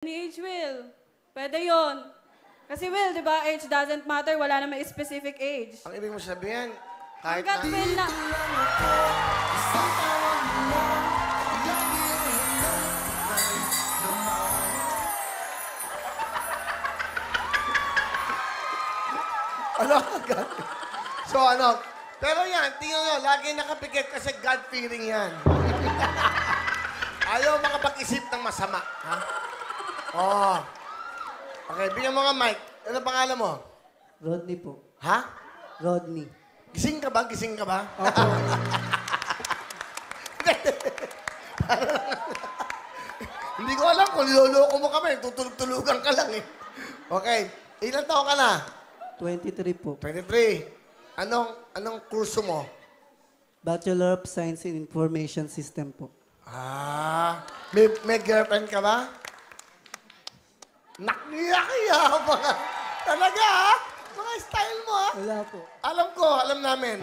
Ni age, Will. Pwede yun. Kasi, Will, di ba, age doesn't matter. Wala naman specific age. Ang ibig mo sabihin, kahit Hanggat, na... Will, na... Ano? So ano? Pero yan, tingnan nyo, lagi nakapikit kasi God-fearing yan. Ayaw makapag-isip ng masama. Ha? Oo. Okay, bigyan mo nga mic. Ano pangalan mo? Rodney po. Ha? Rodney. Gising ka ba? Gising ka ba? Opo. Hindi ko alam kung niloloko mo kami. Tutulog-tulugan ka lang eh. Okay. Ilan taon ka na? 23 po. 23. Anong kurso mo? Bachelor of Science in Information System po. Ah, may girlfriend ka ba? Nakniya mga. Talaga ha? Mga style mo ha? Wala po. Alam namin.